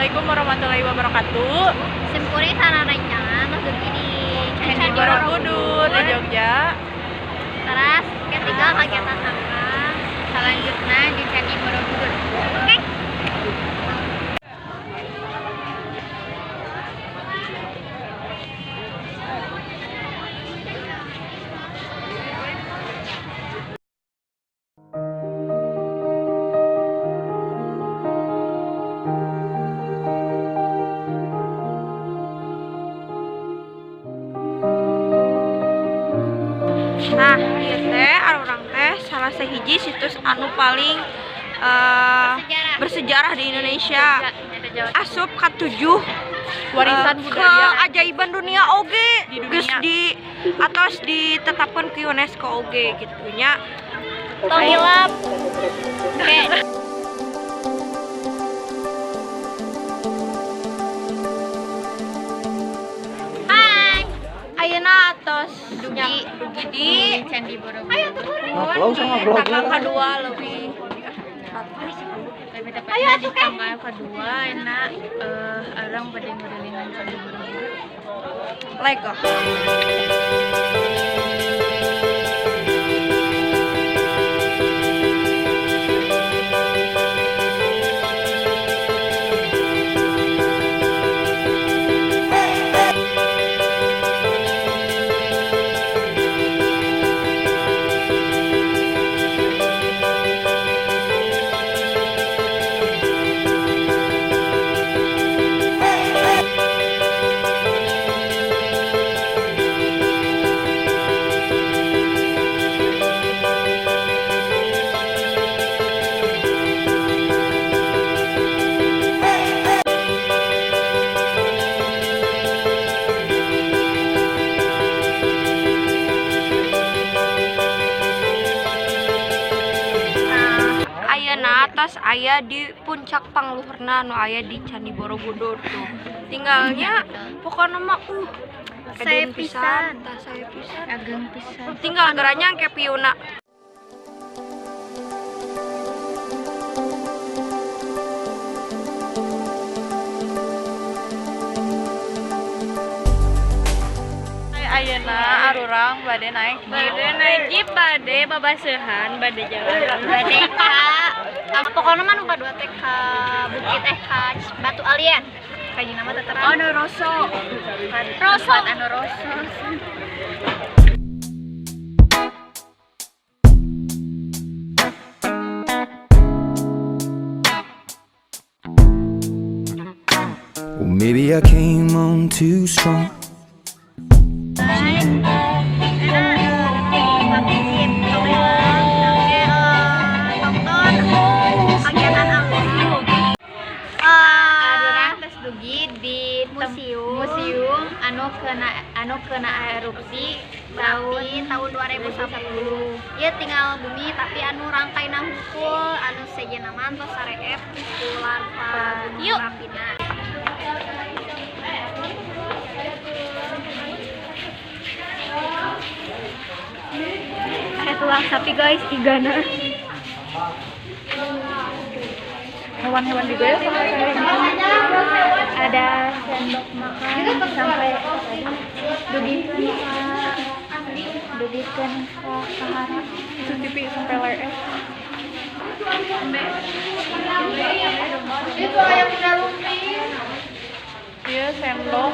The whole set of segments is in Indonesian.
Assalamualaikum warahmatullahi wabarakatuh. Sempurna sararanya terus begini Candi Borobudur di Jogja. terus ketika kegiatan apa selanjutnya di Candi Borobudur. Oke. Nah, ieu teh arurang teh salah sahiji situs anu paling bersejarah di Indonesia. Asup ka-7 Warisan budaya keajaiban dunia oge Di dunia. geus di atos ditetapkeun ke UNESCO oge gitu nya. Tongilap. Oke. Hai. Ayeuna atos Dugi di Candi Borobudur. tanggal kedua lebih Ayo atuh kan. tanggal kedua enak orang pada modelingan Candi Borobudur. like oh. Ayeuna atas aya di puncak pangluhurna nu aya di Candi Borobudur tuh. Tinggalnya pokoknya mah Saya eden pisan. tah saya pisan. Ageng pisan. Tinggal geranya ke piuna. Ayeuna arurang bade naik jeep bade babaseuhan bade jalan. Bade ka. Pokoknya mah nu kadua teh ka Bukit ka Batu Alien. Kaji nama teteran. Oh, nu Roso. Roso. Anu Roso. Well, maybe I came on too strong. Museum anu kena erupsi tahun 2010. Ieu tinggal bumi tapi anu rangkaina hungkul anu sejenna mantos sareep ku larva gunung Rapina. Tulang sapi guys, igana. Hewan-hewan juga ya sama kayak Ada sendok makan sampai dudikeun ka kahara. itu TV sampai layar. Itu aya kuda lumping. Iya sendok.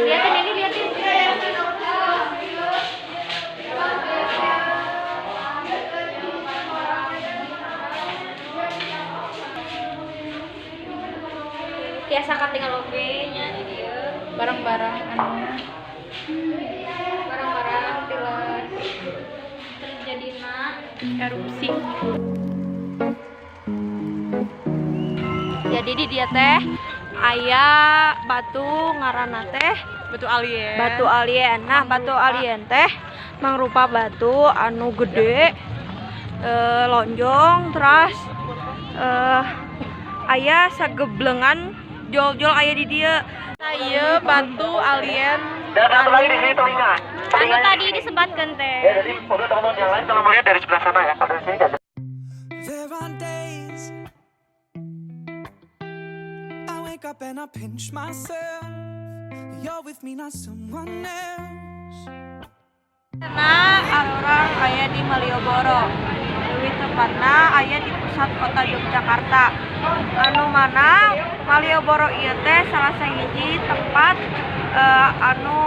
Lihatin ini, lihatin. Biasa katinggal oge nya di dieu. Barang-barang anu Barang-barang tilas terjadina erupsi. Jadi di dia teh aya batu ngaranna teh Batu alien. batu alien. Nah, batu alien teh mangrupa batu anu gede lonjong terus aya sageblengan jol-jol aya di dia. Saya batu alien. Dan satu lagi di sini telinga. Anu tadi disebatkan teh. Ya, jadi untuk teman-teman yang lain kalau melihat dari sebelah sana ya. Kalau dari sini kan. There are days I wake up and I pinch myself. You're with me, not someone else. Karena orang aya di Malioboro, lebih tepatnya aya di pusat kota Yogyakarta. Anu mana Malioboro ieu teh salah sahiji tempat anu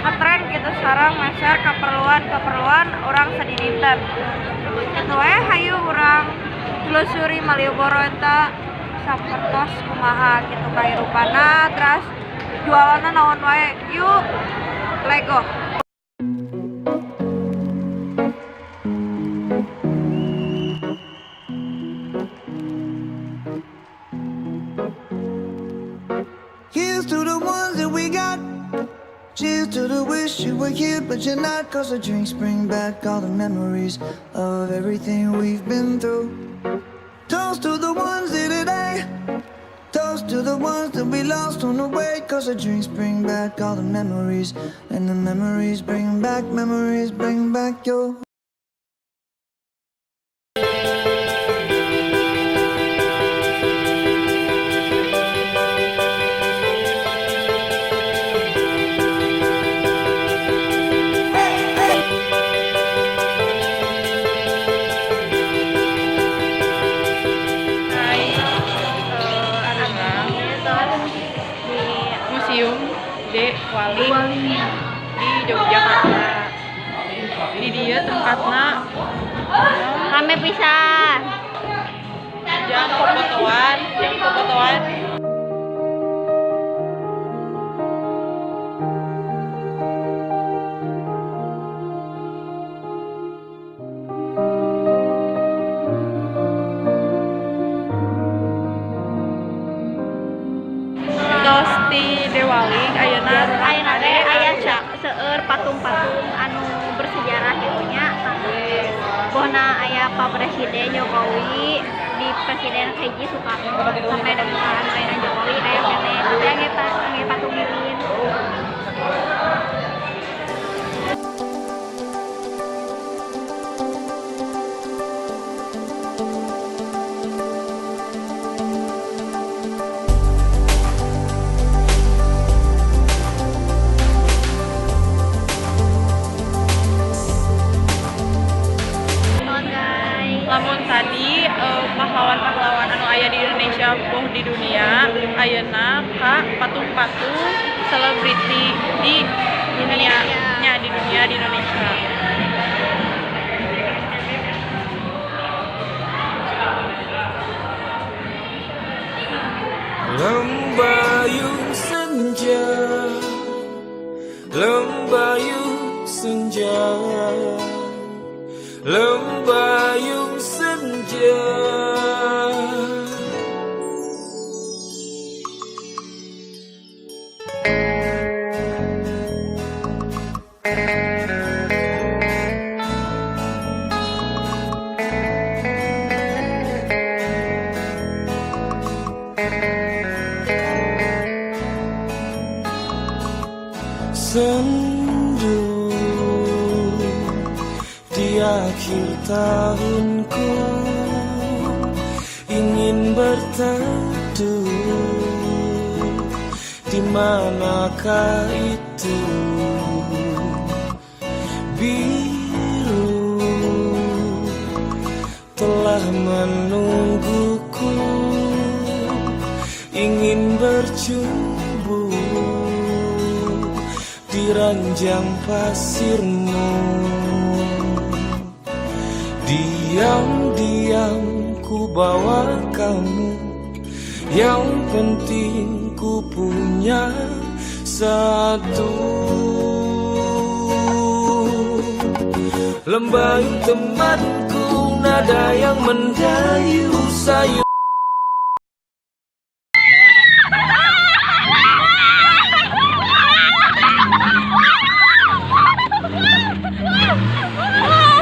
ngetren gitu sareng meser keperluan orang sadidinten. Kitu we hayu urang telusuri Malioboro eta sapertos kumaha kitu kahirupana, terus jualanna naon wae. Yuk, Lego. Here's to the ones that we got. Cheers to the wish you were here, but you're not. 'Cause the drinks bring back all the memories of everything we've been through. Toast to the ones here today. Toast to the ones that we lost on the way. 'Cause the drinks bring back all the memories. And the memories bring back your. Museum D. Waling di Yogyakarta. Di dia tempatnya Rame pisan. yang fotoan. Tos di Dewaling ayeuna Ayeuna teh aya seueur patung-patung anu bersejarah gitu nya. Pokona aya Pak Presiden Jokowi di Presiden hiji Soekarno sampai dengan Presiden Jokowi aya keneh tapi aya patung lilin. lamun tadi pahlawan-pahlawan anu aya di Indonesia boh di dunia ayeuna ka patung-patung selebriti di dunia di Indonesia. Lembayung senja, lembayung senja, lembayung senja. Sendu di akhir tahunku ingin berteduh, di manakah itu biru telah menungguku, ingin berjumpa di ranjang pasirmu. Diam-diam ku bawa kamu, yang penting ku punya satu. Lembayung temanku, nada yang mendayu, sayu